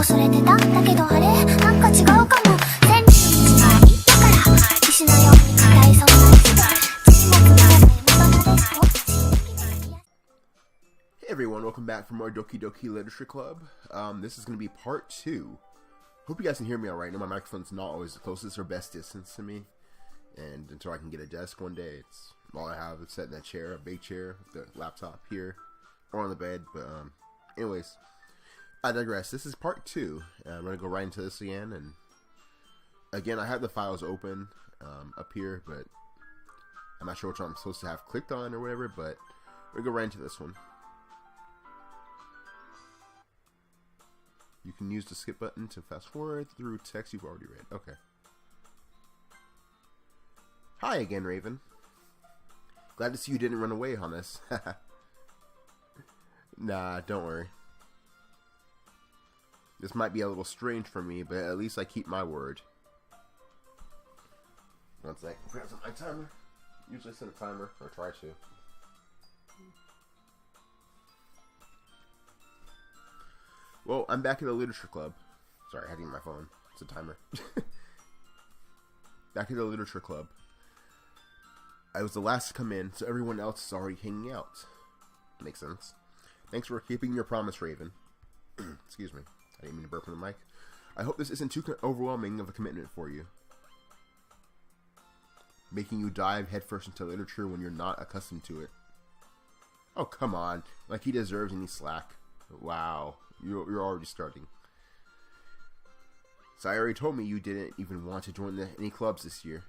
恐れてただけどあれなんか違うかも全部が言ったから石のように硬いそんな人沈黙が無駄ですと Hey everyone, welcome back for more Doki Doki Literature Club. This is going to be part 2. Hope you guys can hear me alright. I know my microphone's not always the closest or best distance to me. And until I can get a desk one day, it's all I have is set in that chair, a big chair, with the laptop here, or on the bed. But anyways, I digress. This is part 2. I'm going to go right into this again. And again, I have the files open up here, but I'm not sure which one I'm supposed to have clicked on or whatever. But we're going to go right into this one. You can use the skip button to fast forward through text you've already read. Okay. Hi again, Raven. Glad to see you didn't run away on us. Nah, don't worry. This might be a little strange for me, but at least I keep my word. One sec. Grab my timer. Usually set a timer, or try to. Well, I'm back at the Literature Club. Sorry, I had to get my phone. It's a timer. Back at the Literature Club. I was the last to come in, so everyone else is already hanging out. Makes sense. Thanks for keeping your promise, Raven. Excuse me. I didn't mean to burp on the mic. I hope this isn't too overwhelming of a commitment for you. Making you dive headfirst into literature when you're not accustomed to it. Oh, come on. Like he deserves any slack. Wow. You're already starting. Sayori told me you didn't even want to join any clubs this year.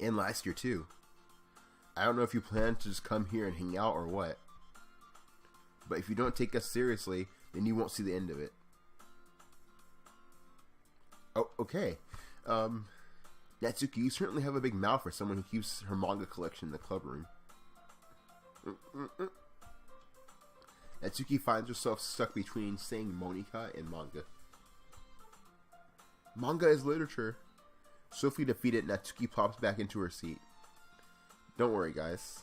And last year too. I don't know if you plan to just come here and hang out or what. But if you don't take us seriously, then you won't see the end of it. Oh, okay. Natsuki, you certainly have a big mouth for someone who keeps her manga collection in the club room. Natsuki finds herself stuck between saying Monika and manga. Manga is literature. Swiftly defeated, Natsuki pops back into her seat. Don't worry, guys.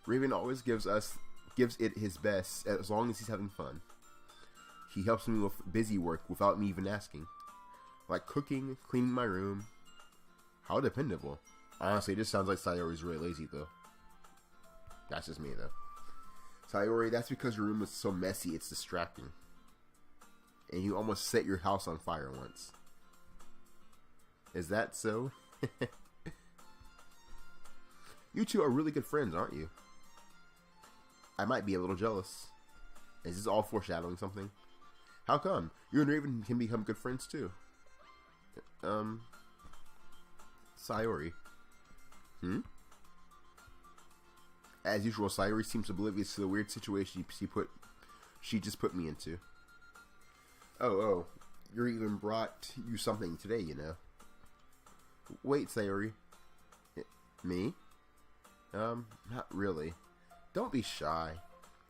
Raven always gives it his best as long as he's having fun. He helps me with busy work without me even asking. Like cooking, cleaning my room. How dependable. Honestly, this sounds like Sayori's really lazy, though. That's just me, though. Sayori, that's because your room is so messy, it's distracting. And you almost set your house on fire once. Is that so? You two are really good friends, aren't you? I might be a little jealous. Is this all foreshadowing something? How come? You and Raven can become good friends too. Sayori. As usual, Sayori seems oblivious to the weird situation she just put me into. Oh, Yuri even brought you something today, you know. Wait, Sayori. Me? Not really. Don't be shy.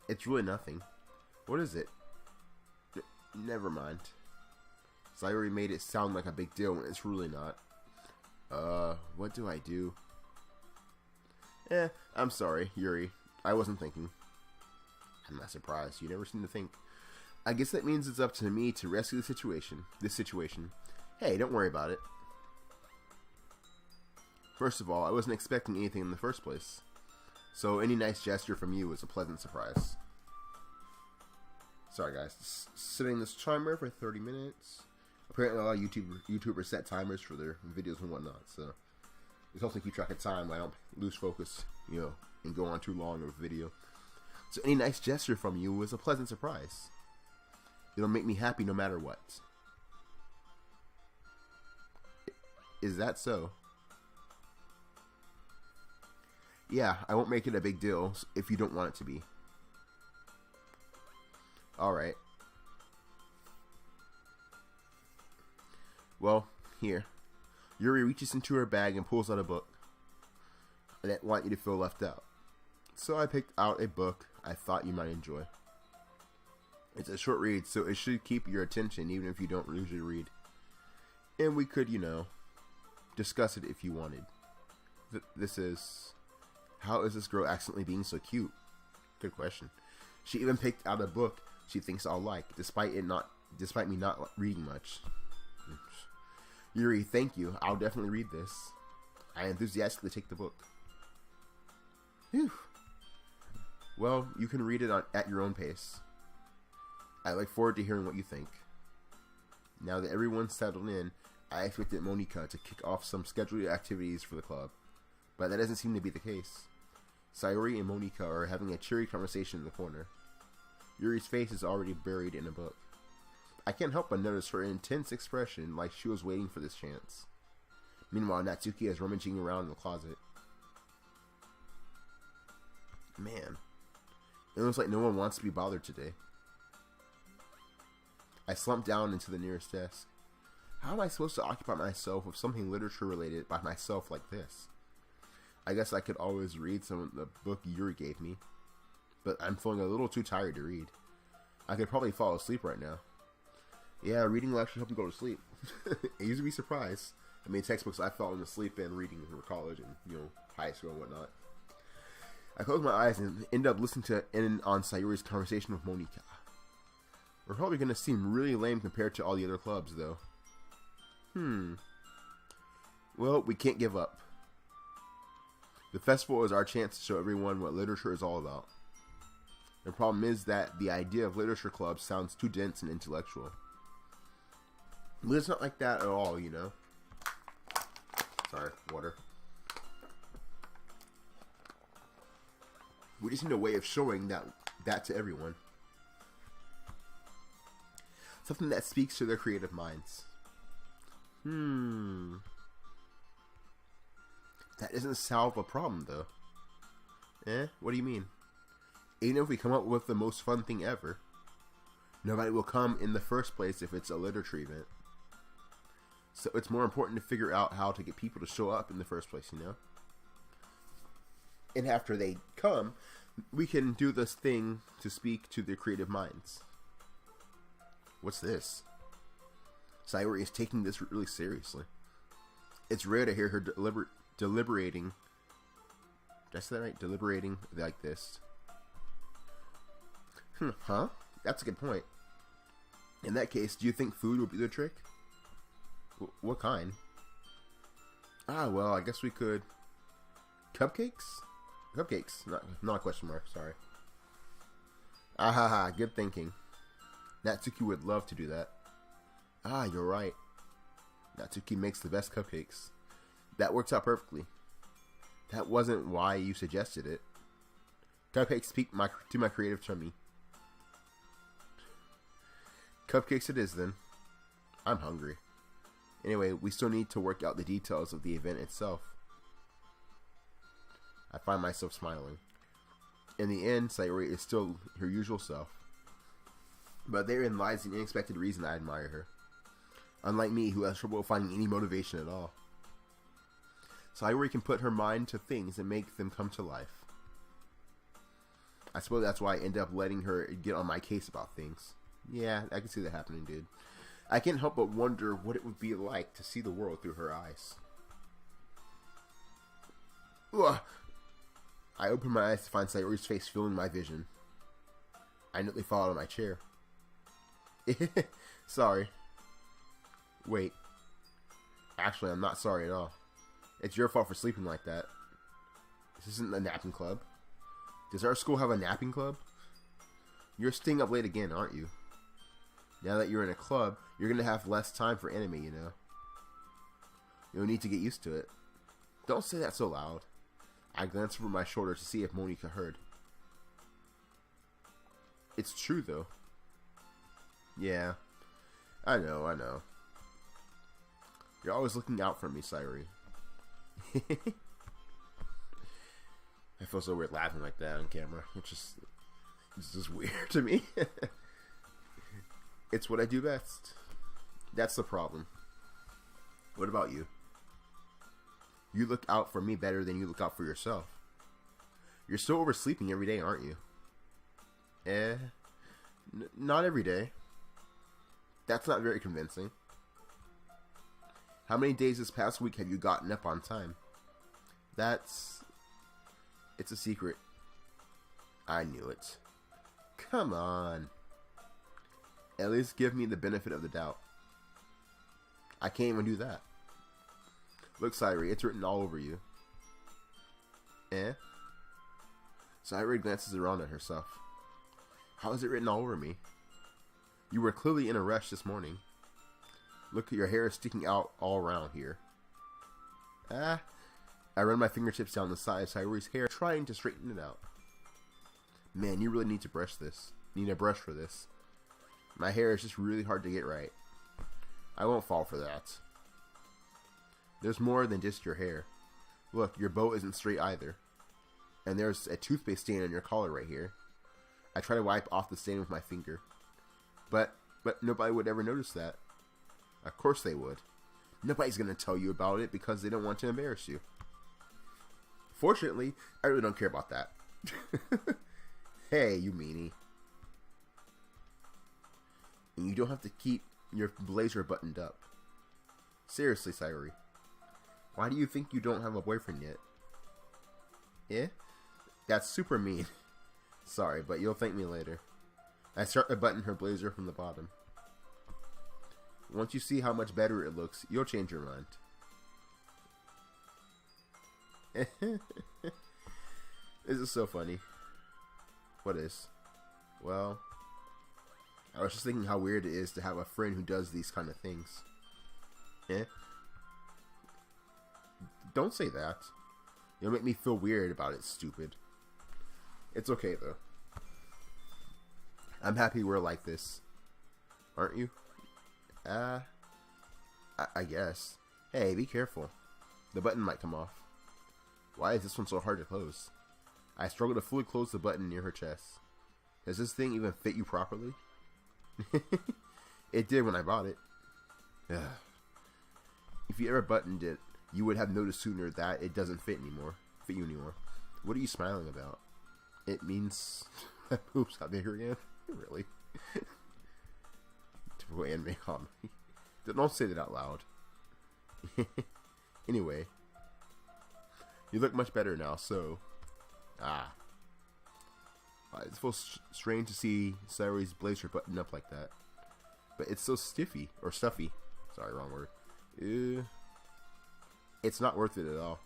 It's really nothing. What is it? Never mind. Sayori made it sound like a big deal when it's really not. What do I do? I'm sorry, Yuri. I wasn't thinking. I'm not surprised. You never seem to think. I guess that means it's up to me to rescue this situation. Hey, don't worry about it. First of all, I wasn't expecting anything in the first place. So any nice gesture from you was a pleasant surprise. Sorry guys, setting this timer for 30 minutes. Apparently a lot of YouTubers set timers for their videos and whatnot, so it helps me keep track of time. I don't lose focus, you know, and go on too long of a video. So any nice gesture from you was a pleasant surprise. It'll make me happy no matter what. Is that so? Yeah, I won't make it a big deal if you don't want it to be. Alright. Well, here. Yuri reaches into her bag and pulls out a book. I didn't want you to feel left out. So I picked out a book I thought you might enjoy. It's a short read, so it should keep your attention even if you don't usually read. And we could, you know, discuss it if you wanted. This is... How is this girl accidentally being so cute? Good question. She even picked out a book she thinks I'll like, despite me not reading much. Yuri, thank you. I'll definitely read this. I enthusiastically take the book. Whew. Well, you can read it at your own pace. I look forward to hearing what you think. Now that everyone's settled in, I expected Monika to kick off some scheduled activities for the club, but that doesn't seem to be the case. Sayori and Monika are having a cheery conversation in the corner. Yuri's face is already buried in a book. I can't help but notice her intense expression, like she was waiting for this chance. Meanwhile, Natsuki is rummaging around in the closet. Man, it looks like no one wants to be bothered today. I slump down into the nearest desk. How am I supposed to occupy myself with something literature related by myself like this? I guess I could always read some of the book Yuri gave me, but I'm feeling a little too tired to read. I could probably fall asleep right now. Yeah, reading will actually help you go to sleep. I used to be surprised. I mean, textbooks I've fallen asleep in reading for college and, high school and whatnot. I close my eyes and end up listening on Sayori's conversation with Monika. We're probably going to seem really lame compared to all the other clubs, though. Well, we can't give up. The festival is our chance to show everyone what literature is all about. The problem is that the idea of literature clubs sounds too dense and intellectual. But it's not like that at all, Sorry, water. We just need a way of showing that to everyone. Something that speaks to their creative minds. That doesn't solve a problem, though. What do you mean? Even if we come up with the most fun thing ever, nobody will come in the first place if it's a literature event. So it's more important to figure out how to get people to show up in the first place, And after they come, we can do this thing to speak to their creative minds. What's this? Sayori is taking this really seriously. It's rare to hear her deliberating. Did I say that right? Deliberating like this. Huh? That's a good point. In that case, do you think food would be the trick? What kind? Well, I guess we could... Cupcakes? Cupcakes. Not a question mark, sorry. Good thinking. Natsuki would love to do that. You're right. Natsuki makes the best cupcakes. That works out perfectly. That wasn't why you suggested it. Cupcakes speak to my creative tummy. Cupcakes it is then. I'm hungry. Anyway, we still need to work out the details of the event itself. I find myself smiling. In the end, Sayori is still her usual self. But therein lies an unexpected reason I admire her. Unlike me, who has trouble finding any motivation at all. Sayori can put her mind to things and make them come to life. I suppose that's why I end up letting her get on my case about things. Yeah, I can see that happening, dude. I can't help but wonder what it would be like to see the world through her eyes. Ugh. I open my eyes to find Sayori's face filling my vision. I nearly fall out of my chair. Sorry. Wait. Actually, I'm not sorry at all. It's your fault for sleeping like that. This isn't a napping club. Does our school have a napping club? You're staying up late again, aren't you? Now that you're in a club, you're going to have less time for anime, You'll need to get used to it. Don't say that so loud. I glance over my shoulder to see if Monika heard. It's true, though. Yeah. I know. You're always looking out for me, Sayori. I feel so weird laughing like that on camera. It's just weird to me. It's what I do best. That's the problem. What about you? You look out for me better than you look out for yourself. You're still oversleeping every day, aren't you? Not every day. That's not very convincing. How many days this past week have you gotten up on time? It's a secret. I knew it. Come on. At least give me the benefit of the doubt. I can't even do that. Look, Sayuri, it's written all over you. Eh? Sayuri glances around at herself. How is it written all over me? You were clearly in a rush this morning. Look, your hair is sticking out all around here. Ah. I run my fingertips down the side of Sayuri's hair, trying to straighten it out. Man, you really need to brush this. Need a brush for this. My hair is just really hard to get right. I won't fall for that. There's more than just your hair. Look, your bow isn't straight either. And there's a toothpaste stain on your collar right here. I try to wipe off the stain with my finger. But nobody would ever notice that. Of course they would. Nobody's going to tell you about it because they don't want to embarrass you. Fortunately, I really don't care about that. Hey, you meanie. And you don't have to keep your blazer buttoned up. Seriously, Sayuri. Why do you think you don't have a boyfriend yet? Eh? That's super mean. Sorry, but you'll thank me later. I start to button her blazer from the bottom. Once you see how much better it looks, you'll change your mind. This is so funny. What is? Well, I was just thinking how weird it is to have a friend who does these kind of things. Eh? Don't say that. You'll make me feel weird about it, stupid. It's okay, though. I'm happy we're like this. Aren't you? I guess. Hey, be careful. The button might come off. Why is this one so hard to close? I struggle to fully close the button near her chest. Does this thing even fit you properly? It did when I bought it. Ugh. If you ever buttoned it, you would have noticed sooner that it doesn't fit you anymore. What are you smiling about? It means that boobs got bigger again? Really? Typical anime comedy. Don't say that out loud. Anyway. You look much better now, so... It feels strange to see Sayuri's blazer buttoned up like that. But it's so stiffy. Or stuffy. Sorry, wrong word. It's not worth it at all.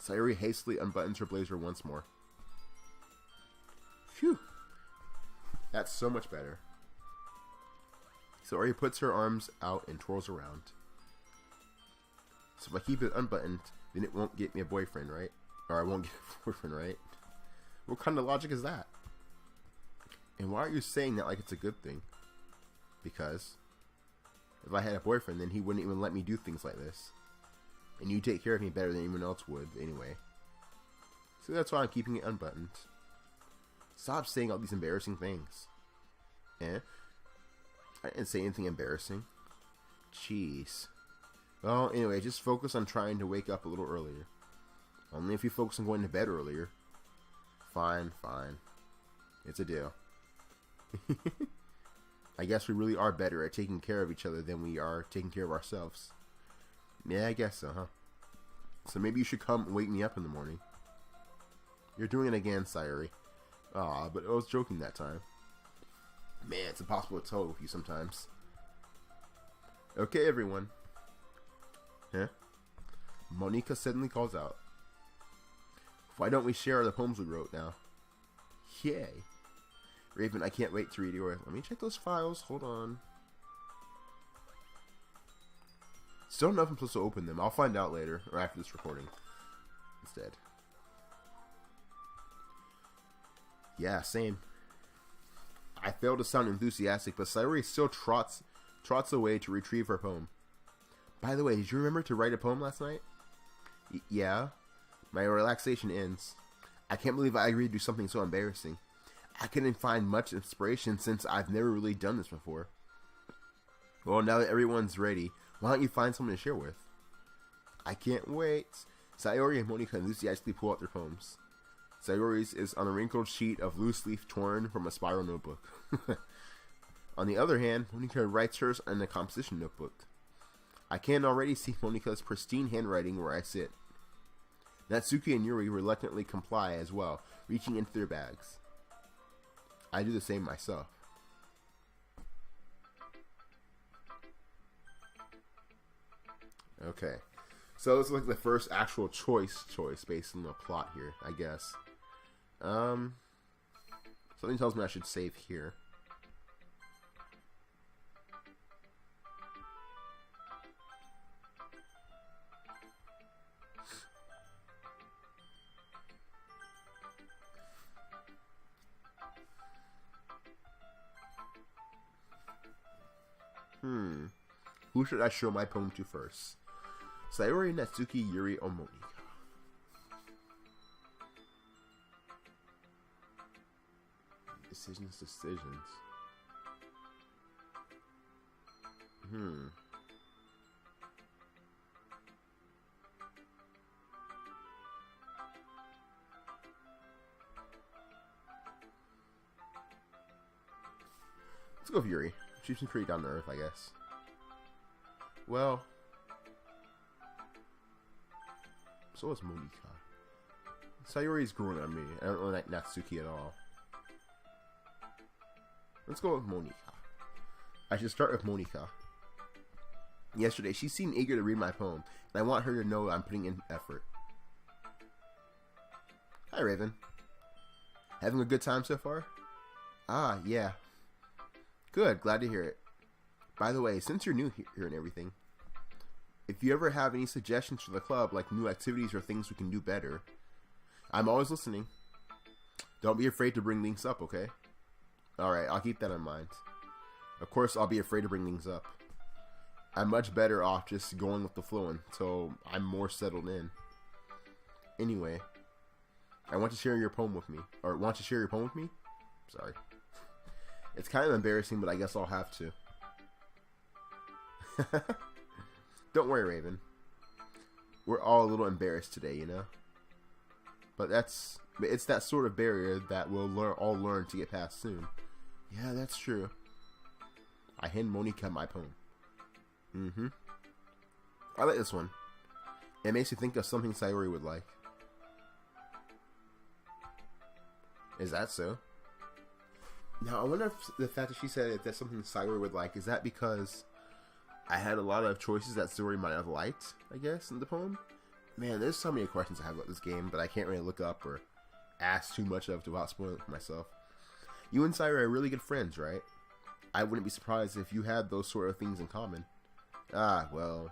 Sayuri hastily unbuttons her blazer once more. Phew. That's so much better. Sayuri puts her arms out and twirls around. So if I keep it unbuttoned, then it won't get me a boyfriend, right? Or I won't get a boyfriend, right? What kind of logic is that? And why are you saying that like it's a good thing? Because if I had a boyfriend, then he wouldn't even let me do things like this. And you take care of me better than anyone else would, anyway. So that's why I'm keeping it unbuttoned. Stop saying all these embarrassing things. Eh? I didn't say anything embarrassing. Jeez. Well, anyway, just focus on trying to wake up a little earlier. Only if you focus on going to bed earlier. Fine, fine. It's a deal. I guess we really are better at taking care of each other than we are taking care of ourselves. Yeah, I guess so, huh? So maybe you should come and wake me up in the morning. You're doing it again, Sayuri. Aw, but I was joking that time. Man, it's impossible to tell with you sometimes. Okay, everyone. Huh? Monika suddenly calls out. Why don't we share the poems we wrote now? Yay. Raven, I can't wait to read yours. Let me check those files. Hold on. Still don't know if I'm supposed to open them. I'll find out later, or after this recording. Instead. Yeah, same. I failed to sound enthusiastic, but Sayuri still trots away to retrieve her poem. By the way, did you remember to write a poem last night? Yeah. My relaxation ends. I can't believe I agreed to do something so embarrassing. I couldn't find much inspiration since I've never really done this before. Well, now that everyone's ready, why don't you find someone to share with? I can't wait. Sayuri and Monika enthusiastically pull out their poems. Sayuri's is on a wrinkled sheet of loose leaf torn from a spiral notebook. On the other hand, Monika writes hers in a composition notebook. I can already see Monika's pristine handwriting where I sit. Natsuki and Yuri reluctantly comply as well, reaching into their bags. I do the same myself. Okay. So it's like the first actual choice based on the plot here, I guess. Something tells me I should save here. Who should I show my poem to first? Sayori, Natsuki, Yuri, or Monika? Decisions. Let's go with Yuri. She seems pretty down to earth, I guess. Well, so is Monika. Sayori's growing on me. I don't really like Natsuki at all. Let's go with Monika. I should start with Monika. Yesterday, she seemed eager to read my poem, and I want her to know I'm putting in effort. Hi, Raven. Having a good time so far? Ah, yeah. Good, glad to hear it. By the way, since you're new here and everything, if you ever have any suggestions for the club, like new activities or things we can do better, I'm always listening. Don't be afraid to bring things up, okay? Alright, I'll keep that in mind. Of course, I'll be afraid to bring things up. I'm much better off just going with the flow until I'm more settled in. Anyway, I want to share your poem with me. Or, want to share your poem with me? Sorry. It's kind of embarrassing, but I guess I'll have to. Don't worry, Raven. We're all a little embarrassed today, you know? But it's that sort of barrier that we'll all learn to get past soon. Yeah, that's true. I hand Monika my poem. I like this one. It makes you think of something Sayori would like. Is that so? Now, I wonder if the fact that she said if that's something Sayori would like, is that because I had a lot of choices that Sayori might have liked, I guess, in the poem? Man, there's so many questions I have about this game, but I can't really look up or ask too much of without spoiling it for myself. You and Sayori are really good friends, right? I wouldn't be surprised if you had those sort of things in common. Ah, well,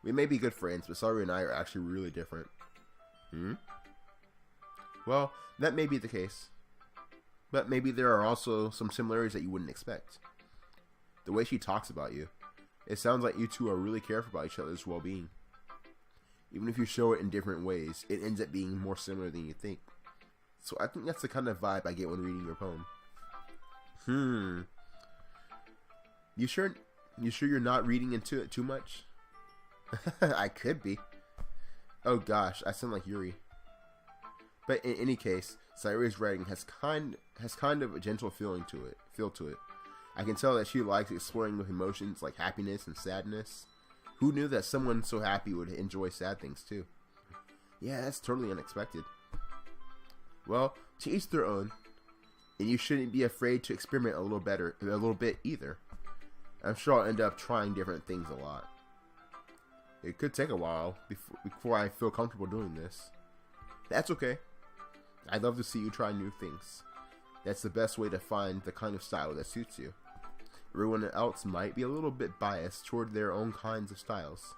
we may be good friends, but Sayori and I are actually really different. Well, that may be the case. But maybe there are also some similarities that you wouldn't expect. The way she talks about you, it sounds like you two are really careful about each other's well-being. Even if you show it in different ways, it ends up being more similar than you think. So I think that's the kind of vibe I get when reading your poem. You sure you're not reading into it too much? I could be. Oh gosh, I sound like Yuri. But in any case, Sayori's writing has kind of a gentle feel to it. I can tell that she likes exploring with emotions like happiness and sadness. Who knew that someone so happy would enjoy sad things too? Yeah, that's totally unexpected. Well, to each their own, and you shouldn't be afraid to experiment a little bit either. I'm sure I'll end up trying different things a lot. It could take a while before I feel comfortable doing this. That's okay. I'd love to see you try new things. That's the best way to find the kind of style that suits you. Everyone else might be a little bit biased toward their own kinds of styles.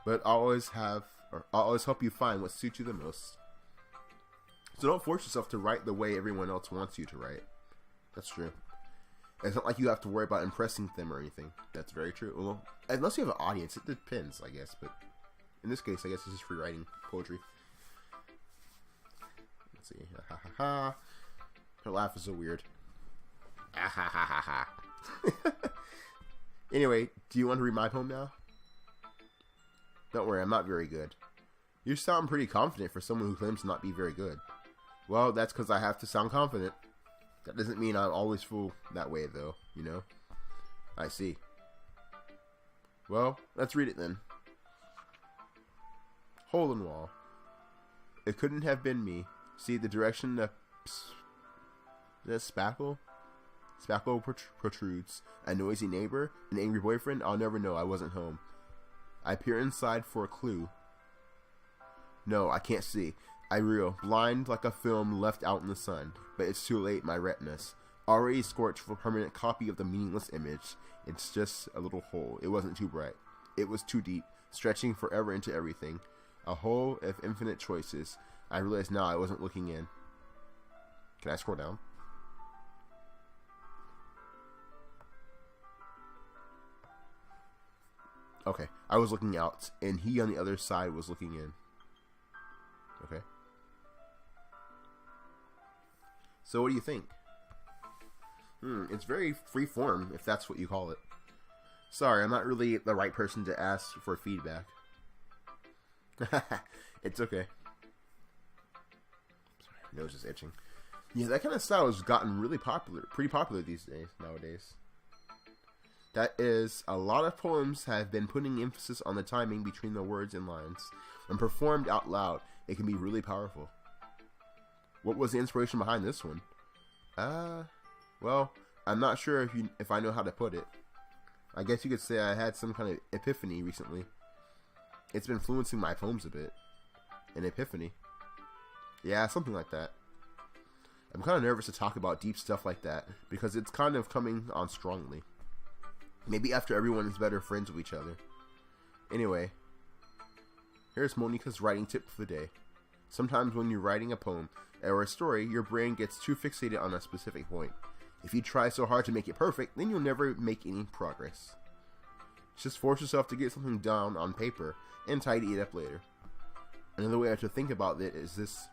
But I'll always help you find what suits you the most. So don't force yourself to write the way everyone else wants you to write. That's true. It's not like you have to worry about impressing them or anything. That's very true. Well, unless you have an audience, it depends, I guess. But in this case, I guess it's just free writing poetry. Let's see. Ha ha ha. Her laugh is so weird. Ah ha ha ha ha. Anyway, do you want to read my poem now? Don't worry, I'm not very good. You sound pretty confident for someone who claims to not be very good. Well, that's because I have to sound confident. That doesn't mean I always feel that way, though, you know? I see. Well, let's read it then. Hole in wall. It couldn't have been me. See the direction the spackle? Spackle protrudes. A noisy neighbor? An angry boyfriend? I'll never know. I wasn't home. I peer inside for a clue. No, I can't see. I reel, blind like a film left out in the sun, but it's too late, my retinas. Already scorched for a permanent copy of the meaningless image. It's just a little hole. It wasn't too bright. It was too deep, stretching forever into everything. A hole of infinite choices. I realized now I wasn't looking in. Can I scroll down? Okay, I was looking out, and he on the other side was looking in. Okay. So what do you think? It's very free form, if that's what you call it. Sorry, I'm not really the right person to ask for feedback. It's okay. Sorry, my nose is itching. Yeah, that kind of style has gotten really popular, pretty popular these days, nowadays. That is, a lot of poems have been putting emphasis on the timing between the words and lines. When performed out loud, it can be really powerful. What was the inspiration behind this one? Well, I'm not sure if I know how to put it. I guess you could say I had some kind of epiphany recently. It's been influencing my poems a bit. An epiphany. Yeah, something like that. I'm kind of nervous to talk about deep stuff like that because it's kind of coming on strongly. Maybe after everyone is better friends with each other. Anyway, here's Monica's writing tip for the day. Sometimes when you're writing a poem or a story, your brain gets too fixated on a specific point. If you try so hard to make it perfect, then you'll never make any progress. Just force yourself to get something down on paper and tidy it up later. Another way to think about it is this.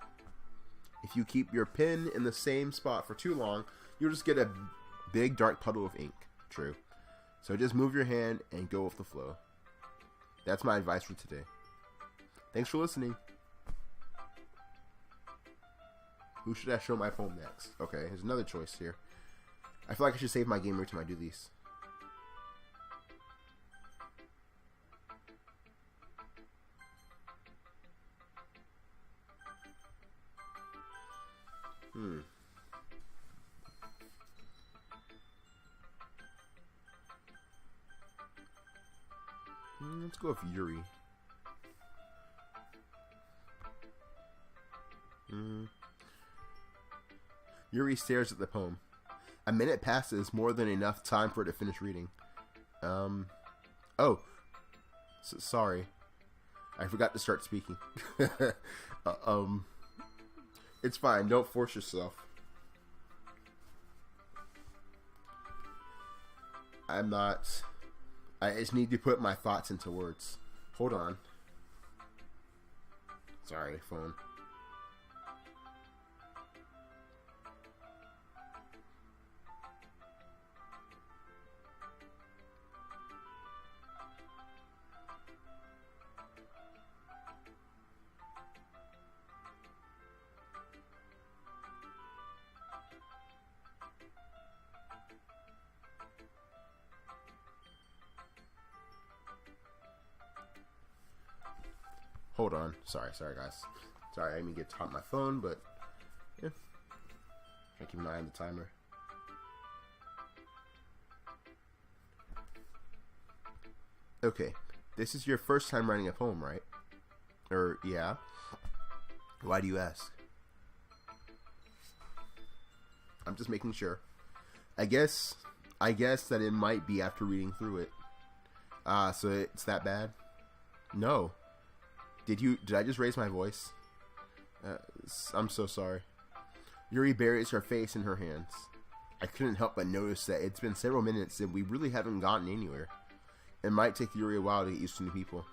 If you keep your pen in the same spot for too long, you'll just get a big dark puddle of ink. True. So just move your hand and go with the flow. That's my advice for today. Thanks for listening. Who should I show my poem next? Okay, there's another choice here. I feel like I should save my gamer time I do these. Let's go with Yuri. Yuri stares at the poem. A minute passes, more than enough time for it to finish reading. Sorry. I forgot to start speaking. It's fine, don't force yourself. I just need to put my thoughts into words. Hold on. Sorry, phone. Hold on. Sorry guys. Sorry, I didn't get taught my phone, but yeah. I keep an eye on the timer. Okay, this is your first time writing a poem, right? Yeah. Why do you ask? I'm just making sure. I guess that it might be after reading through it. So it's that bad? No. Did I just raise my voice? I'm so sorry. Yuri buries her face in her hands. I couldn't help but notice that it's been several minutes and we really haven't gotten anywhere. It might take Yuri a while to get used to new people.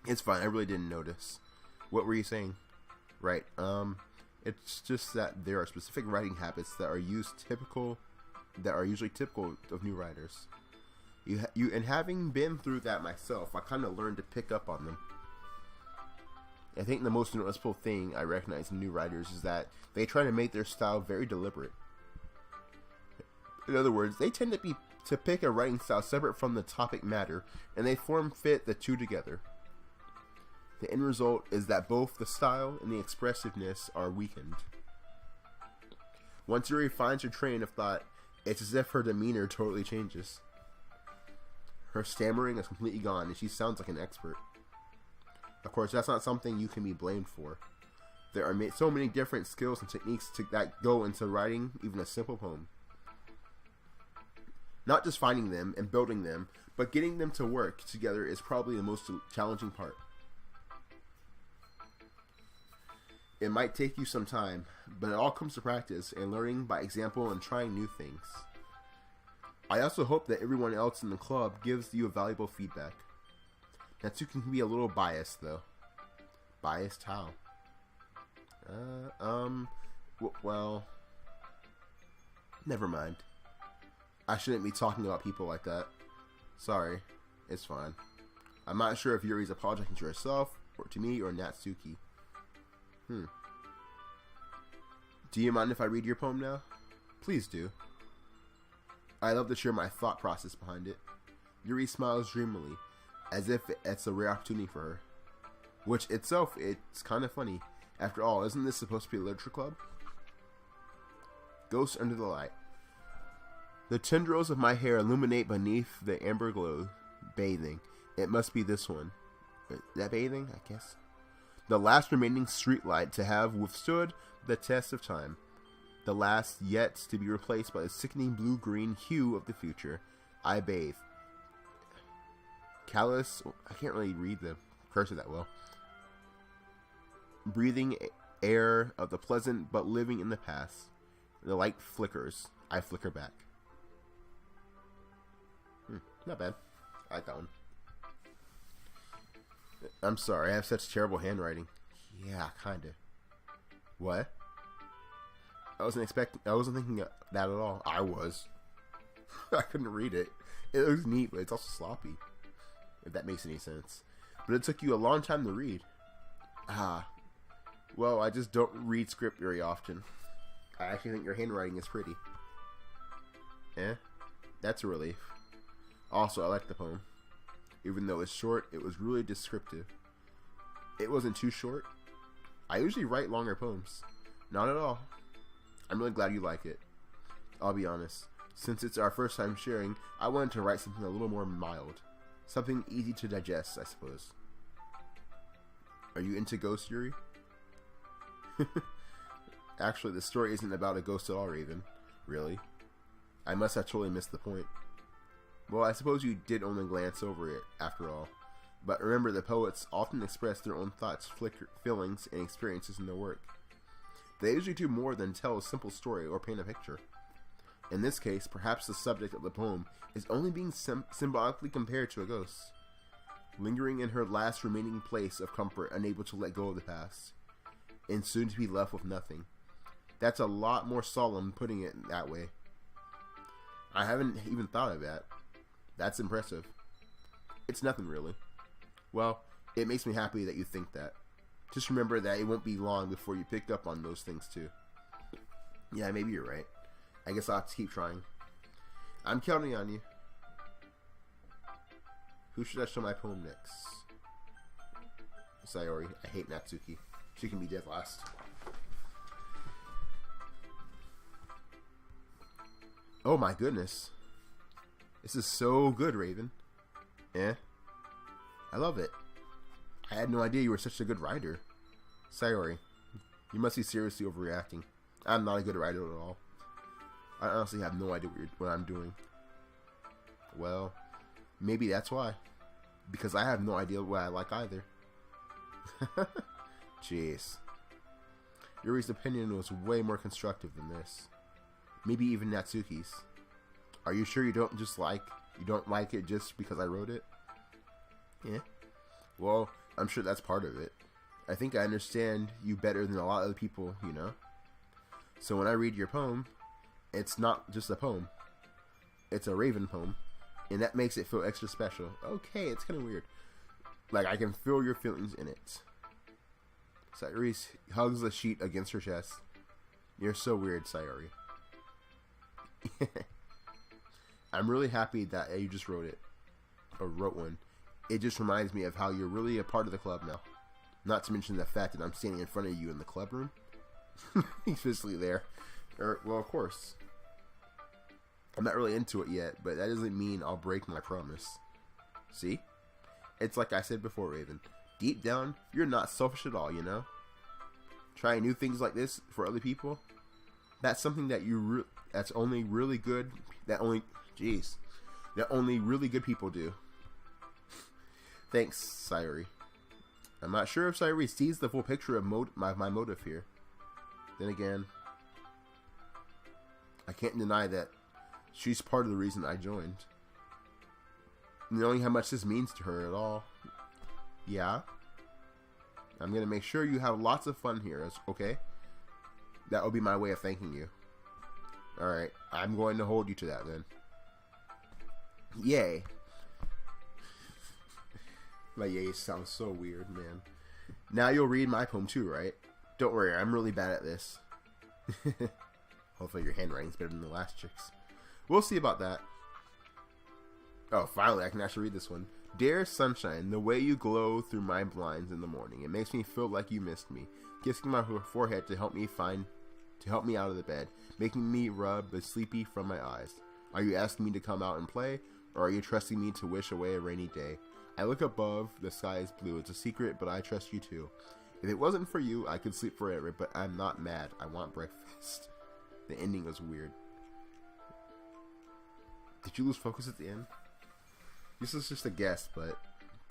It's fine, I really didn't notice. What were you saying? Right, it's just that there are specific writing habits that are usually typical of new writers. And having been through that myself, I kind of learned to pick up on them. I think the most noticeable thing I recognize in new writers is that they try to make their style very deliberate. In other words, they tend to pick a writing style separate from the topic matter, and they fit the two together. The end result is that both the style and the expressiveness are weakened. Once Yuri finds her train of thought, it's as if her demeanor totally changes. Her stammering is completely gone, and she sounds like an expert. Of course, that's not something you can be blamed for. There are so many different skills and techniques that go into writing even a simple poem. Not just finding them and building them, but getting them to work together is probably the most challenging part. It might take you some time, but it all comes to practice and learning by example and trying new things. I also hope that everyone else in the club gives you a valuable feedback. Natsuki can be a little biased, though. Biased how? Well, never mind. I shouldn't be talking about people like that. Sorry, it's fine. I'm not sure if Yuri's apologizing to herself, or to me, or Natsuki. Do you mind if I read your poem now? Please do. I love to share my thought process behind it. Yuri smiles dreamily, as if it's a rare opportunity for her. Which itself, it's kind of funny. After all, isn't this supposed to be a literature club? Ghost under the light. The tendrils of my hair illuminate beneath the amber glow. Bathing. It must be this one. Is that bathing? I guess. The last remaining streetlight to have withstood the test of time. The last yet to be replaced by the sickening blue-green hue of the future. I bathe. Callous. I can't really read the cursor that well. Breathing air of the pleasant but living in the past. The light flickers. I flicker back. Not bad. I like that one. I'm sorry, I have such terrible handwriting. Yeah, kinda. What? I wasn't thinking that at all. I was. I couldn't read it. It looks neat, but it's also sloppy. If that makes any sense. But it took you a long time to read. Well, I just don't read script very often. I actually think your handwriting is pretty. That's a relief. Also, I like the poem. Even though it's short, it was really descriptive. It wasn't too short. I usually write longer poems. Not at all. I'm really glad you like it. I'll be honest. Since it's our first time sharing, I wanted to write something a little more mild. Something easy to digest, I suppose. Are you into ghosts, Yuri? Actually, the story isn't about a ghost at all, Raven. Really? I must have totally missed the point. Well, I suppose you did only glance over it, after all. But remember, the poets often express their own thoughts, feelings, and experiences in their work. They usually do more than tell a simple story or paint a picture. In this case, perhaps the subject of the poem is only being symbolically compared to a ghost, lingering in her last remaining place of comfort, unable to let go of the past, and soon to be left with nothing. That's a lot more solemn putting it that way. I haven't even thought of that. That's impressive. It's nothing really. Well, it makes me happy that you think that. Just remember that it won't be long before you pick up on those things too. Yeah, maybe you're right. I guess I'll have to keep trying. I'm counting on you. Who should I show my poem next? Sayori. I hate Natsuki. She can be dead last. Oh my goodness. This is so good, Raven. I love it. I had no idea you were such a good writer. Sayori, you must be seriously overreacting. I'm not a good writer at all. I honestly have no idea what I'm doing. Well, maybe that's why. Because I have no idea what I like either. Jeez. Yuri's opinion was way more constructive than this. Maybe even Natsuki's. Are you sure you don't like it just because I wrote it? Yeah. Well, I'm sure that's part of it. I think I understand you better than a lot of people, you know? So when I read your poem, it's not just a poem. It's a Raven poem. And that makes it feel extra special. Okay, it's kind of weird. Like, I can feel your feelings in it. Sayori hugs the sheet against her chest. You're so weird, Sayori. I'm really happy that you just wrote it. Or wrote one. It just reminds me of how you're really a part of the club now. Not to mention the fact that I'm standing in front of you in the club room. He's physically there. Well, of course. I'm not really into it yet, but that doesn't mean I'll break my promise. See? It's like I said before, Raven. Deep down, you're not selfish at all, you know? Trying new things like this for other people, that's something that that's only really good, that only really good people do. Thanks, Sayuri. I'm not sure if Sayuri sees the full picture of my motive here. Then again, I can't deny that she's part of the reason I joined. Knowing how much this means to her at all. Yeah. I'm going to make sure you have lots of fun here, okay? That will be my way of thanking you. Alright, I'm going to hold you to that then. Yay. My yay sounds so weird, man. Now you'll read my poem too, right? Don't worry, I'm really bad at this. Hopefully your handwriting's better than the last chick's. We'll see about that. Oh, finally, I can actually read this one. Dear sunshine, the way you glow through my blinds in the morning, it makes me feel like you missed me. Kissing my forehead to help me out of the bed, making me rub the sleepy from my eyes. Are you asking me to come out and play, or are you trusting me to wish away a rainy day? I look above, the sky is blue. It's a secret, but I trust you too. If it wasn't for you, I could sleep forever, but I'm not mad. I want breakfast. The ending was weird. Did you lose focus at the end? This is just a guess, but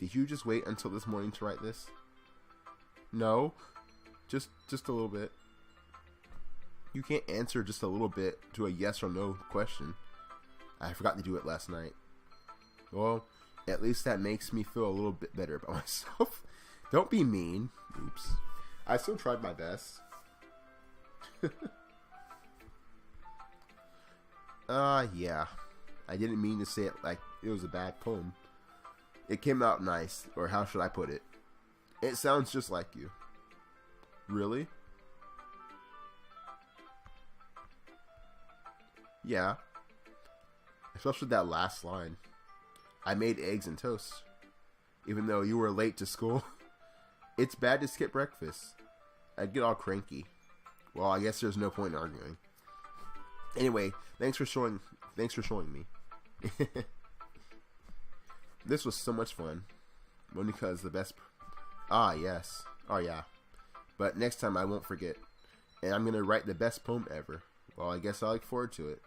did you just wait until this morning to write this? No, just a little bit. You can't answer just a little bit to a yes or no question. I forgot to do it last night. Well, at least that makes me feel a little bit better about myself. Don't be mean. Oops. I still tried my best. Yeah. I didn't mean to say it like it was a bad poem. It came out nice, or how should I put it? It sounds just like you. Really? Yeah. Especially that last line. I made eggs and toast. Even though you were late to school. It's bad to skip breakfast. I'd get all cranky. Well, I guess there's no point in arguing. Anyway, thanks for showing me. This was so much fun. Monica is the best. Ah, yes. Oh, yeah. But next time I won't forget. And I'm going to write the best poem ever. Well, I guess I look forward to it.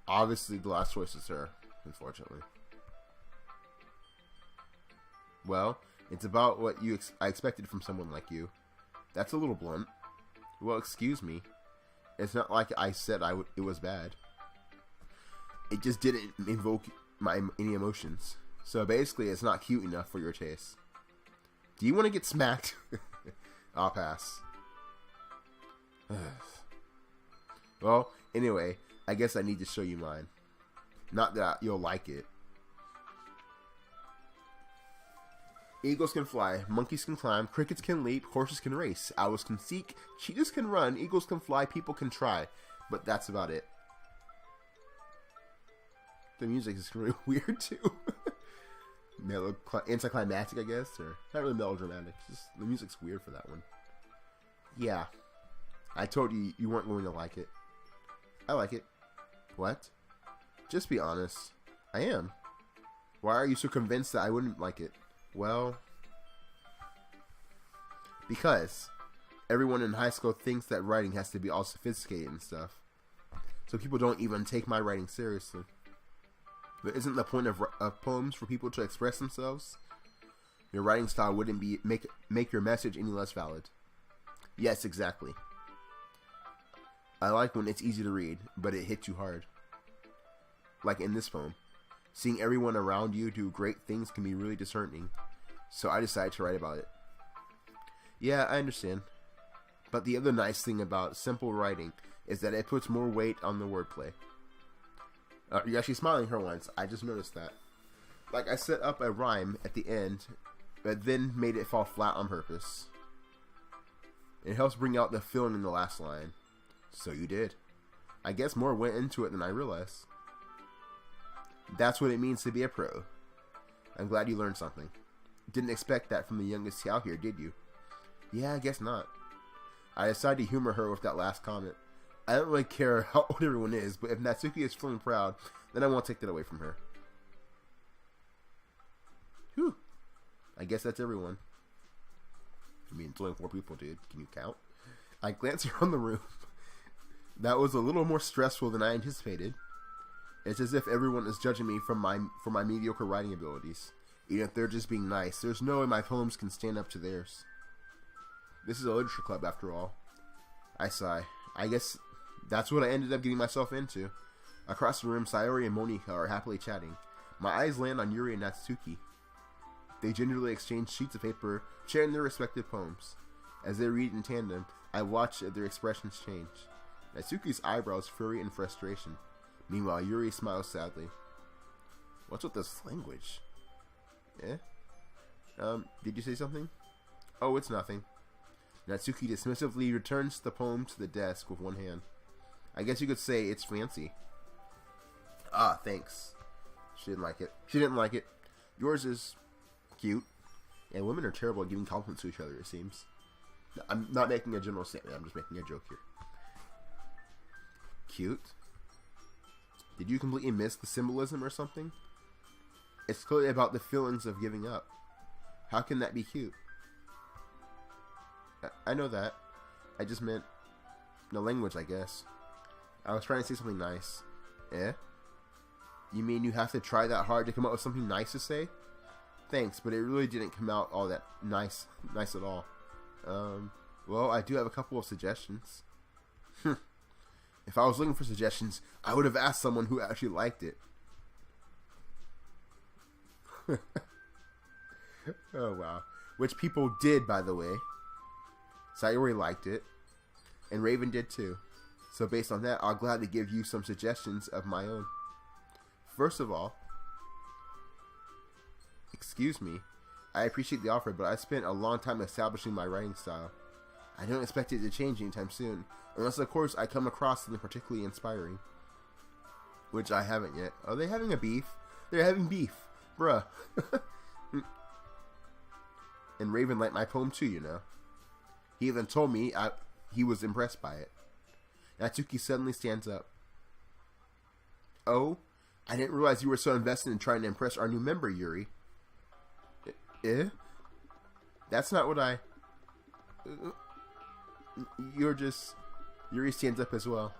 Obviously, the last choice is her, unfortunately. Well, it's about what I expected from someone like you. That's a little blunt. Well, excuse me. It's not like I said it was bad. It just didn't invoke any emotions. So basically, it's not cute enough for your taste. Do you want to get smacked? I'll pass. Well, anyway, I guess I need to show you mine. Not that you'll like it. Eagles can fly, monkeys can climb, crickets can leap, horses can race, owls can seek, cheetahs can run, eagles can fly, people can try. But that's about it. The music is really weird too. Anticlimactic, I guess, or not really melodramatic. Just the music's weird for that one. Yeah, I told you you weren't going to like it. I like it. What? Just be honest. I am. Why are you so convinced that I wouldn't like it? Well, because everyone in high school thinks that writing has to be all sophisticated and stuff. So people don't even take my writing seriously. But isn't the point of poems for people to express themselves? Your writing style wouldn't make your message any less valid. Yes, exactly. I like when it's easy to read, but it hits you hard. Like in this poem. Seeing everyone around you do great things can be really disheartening. So I decided to write about it. Yeah, I understand. But the other nice thing about simple writing is that it puts more weight on the wordplay. You're actually smiling her once. I just noticed that. Like I set up a rhyme at the end, but then made it fall flat on purpose. It helps bring out the feeling in the last line. So you did. I guess more went into it than I realized. That's what it means to be a pro. I'm glad you learned something. Didn't expect that from the youngest out here, did you? Yeah, I guess not. I decided to humor her with that last comment. I don't really care how old everyone is, but if Natsuki is feeling proud, then I won't take that away from her. Whew. I guess that's everyone. I mean, it's only 4 people, dude. Can you count? I glance around the room. That was a little more stressful than I anticipated. It's as if everyone is judging me for my mediocre writing abilities. Even if they're just being nice, there's no way my poems can stand up to theirs. This is a literature club, after all. I sigh. I guess that's what I ended up getting myself into. Across the room, Sayori and Monika are happily chatting. My eyes land on Yuri and Natsuki. They gingerly exchange sheets of paper, sharing their respective poems. As they read in tandem, I watch their expressions change. Natsuki's eyebrows furry in frustration. Meanwhile, Yuri smiles sadly. What's with this language? Eh? Did you say something? Oh, it's nothing. Natsuki dismissively returns the poem to the desk with one hand. I guess you could say it's fancy. Ah, thanks. She didn't like it. Yours is cute. And women are terrible at giving compliments to each other, it seems. I'm not making a general statement. I'm just making a joke here. Cute? Did you completely miss the symbolism or something? It's clearly about the feelings of giving up. How can that be cute? I know that. I just meant the language, I guess. I was trying to say something nice. Eh? You mean you have to try that hard to come up with something nice to say? Thanks, but it really didn't come out all that nice at all. Well, I do have a couple of suggestions. If I was looking for suggestions, I would have asked someone who actually liked it. Oh, wow. Which people did, by the way. Sayori liked it, and Raven did too. So based on that, I'll gladly give you some suggestions of my own. First of all, excuse me, I appreciate the offer, but I spent a long time establishing my writing style. I don't expect it to change anytime soon, unless of course I come across something particularly inspiring. Which I haven't yet. Are they having a beef? They're having beef. Bruh. And Raven liked my poem too, you know. He even told me he was impressed by it. Natsuki suddenly stands up. Oh? I didn't realize you were so invested in trying to impress our new member, Yuri. Eh? That's not what I... You're just... Yuri stands up as well.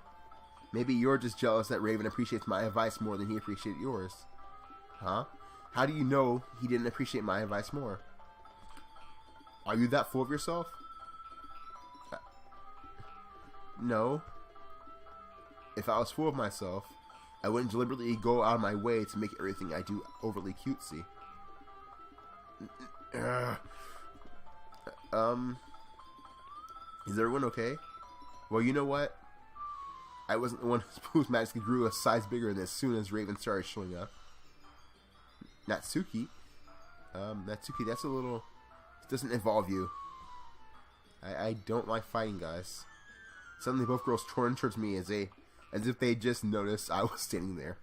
Maybe you're just jealous that Raven appreciates my advice more than he appreciated yours. Huh? How do you know he didn't appreciate my advice more? Are you that full of yourself? No. If I was full of myself, I wouldn't deliberately go out of my way to make everything I do overly cutesy. Is everyone okay? Well, you know what? I wasn't the one whose magically grew a size bigger than as soon as Raven started showing up. Natsuki? Natsuki, that's a little... It doesn't involve you. I don't like fighting, guys. Suddenly both girls turned towards me as if they just noticed I was standing there.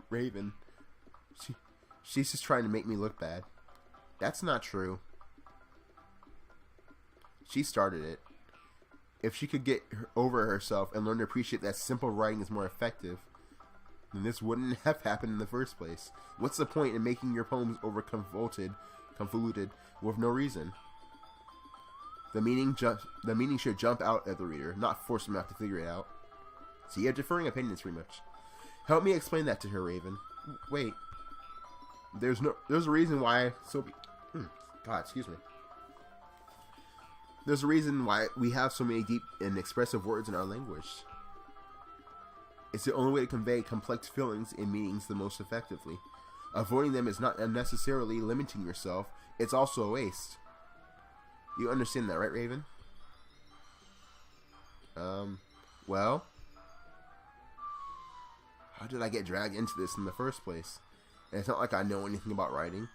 Raven. She's just trying to make me look bad. That's not true. She started it. If she could get over herself and learn to appreciate that simple writing is more effective, then this wouldn't have happened in the first place. What's the point in making your poems convoluted with no reason? The meaning should jump out at the reader, not force them to have to figure it out. So you have differing opinions, pretty much. Help me explain that to her, Raven. Wait. There's a reason why God, excuse me. There's a reason why we have so many deep and expressive words in our language. It's the only way to convey complex feelings and meanings the most effectively. Avoiding them is not unnecessarily limiting yourself, it's also a waste. You understand that, right, Raven? Well? How did I get dragged into this in the first place? And it's not like I know anything about writing.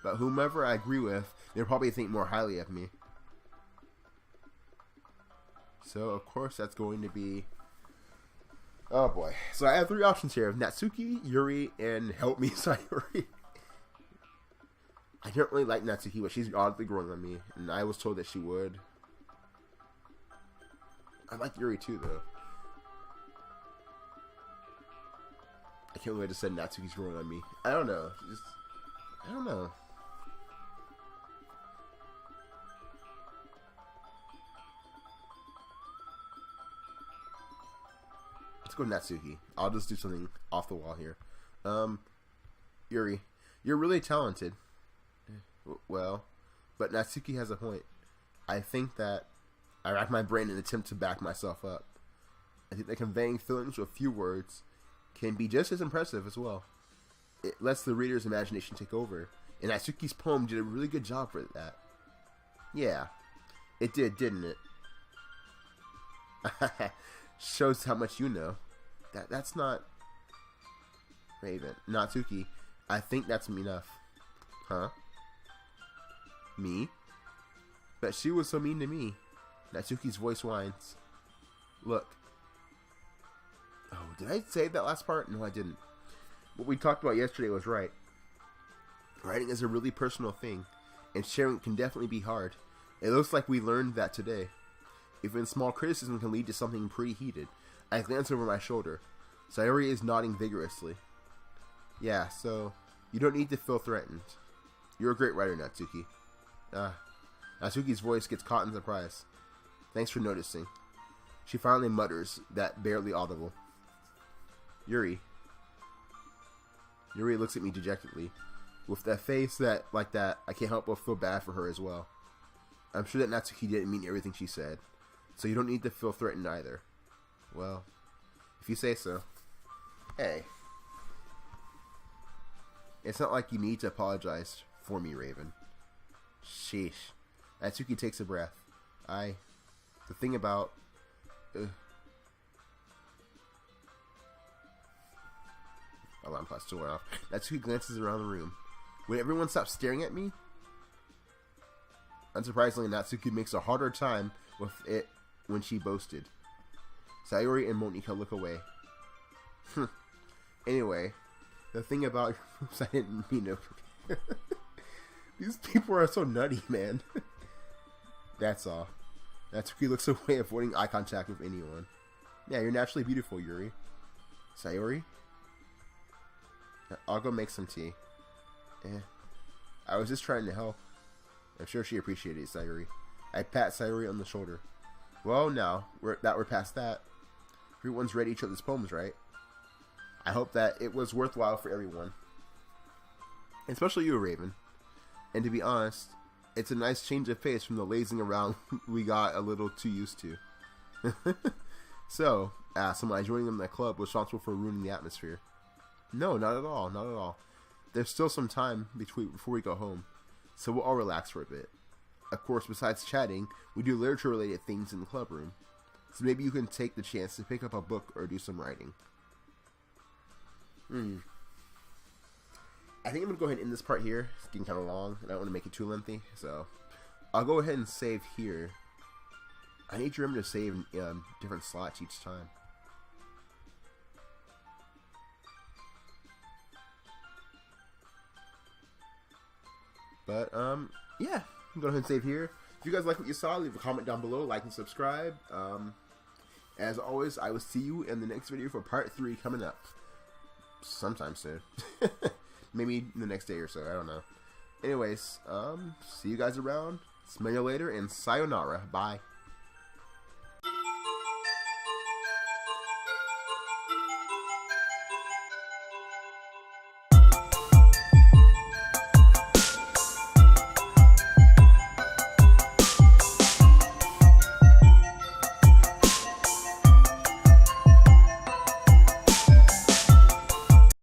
But whomever I agree with, they'll probably think more highly of me. So, of course, that's going to be... Oh, boy. So, I have 3 options here. Natsuki, Yuri, and help me, Sayori. I don't really like Natsuki, but she's oddly growing on me. And I was told that she would. I like Yuri too, though. I can't believe I just said Natsuki's growing on me. I don't know. I don't know. Let's go Natsuki. I'll just do something off the wall here. Yuri, you're really talented. Well, but Natsuki has a point. I think that I rack my brain in an attempt to back myself up. I think that conveying feelings with few words can be just as impressive as well. It lets the reader's imagination take over, and Natsuki's poem did a really good job for that. Yeah, it did, didn't it? Shows how much you know. That's not... Raven. Natsuki, I think that's enough. Huh? Me? But she was so mean to me. Natsuki's voice whines. Look. Oh, did I say that last part? No, I didn't. What we talked about yesterday was right. Writing is a really personal thing, and sharing can definitely be hard. It looks like we learned that today. Even small criticism can lead to something pretty heated. I glance over my shoulder. Sayori is nodding vigorously. Yeah, so you don't need to feel threatened. You're a great writer, Natsuki. Natsuki's voice gets caught in surprise. Thanks for noticing. She finally mutters, that barely audible. Yuri. Yuri looks at me dejectedly. With that face like that, I can't help but feel bad for her as well. I'm sure that Natsuki didn't mean everything she said, so you don't need to feel threatened either. Well, if you say so. Hey. It's not like you need to apologize for me, Raven. Sheesh. Natsuki takes a breath. The thing about... Alarm clock's still off. Natsuki glances around the room. Would everyone stop staring at me? Unsurprisingly, Natsuki makes a harder time with it when she boasted. Sayori and Monika look away. Anyway, the thing about... I didn't mean to... These people are so nutty, man. That's all. Natsuki looks away, avoiding eye contact with anyone. Yeah, you're naturally beautiful, Yuri. Sayori? I'll go make some tea. I was just trying to help. I'm sure she appreciated it, Sayori. I pat Sayori on the shoulder. Well, now we're past that. Everyone's read each other's poems, right? I hope that it was worthwhile for everyone. Especially you, Raven. And to be honest, it's a nice change of pace from the lazing around we got a little too used to. So, am I joining them in that club responsible for ruining the atmosphere? No, not at all, not at all. There's still some time before we go home, so we'll all relax for a bit. Of course, besides chatting, we do literature-related things in the club room. So maybe you can take the chance to pick up a book or do some writing. I think I'm going to go ahead and end this part here. It's getting kind of long, and I don't want to make it too lengthy, so I'll go ahead and save here. I need to remember to save in different slots each time. But, yeah, I'm going to go ahead and save here. If you guys like what you saw, leave a comment down below, like and subscribe. As always, I will see you in the next video for part 3 coming up. Sometime soon. Maybe the next day or so, I don't know. Anyways, see you guys around. Smell you later, and sayonara. Bye.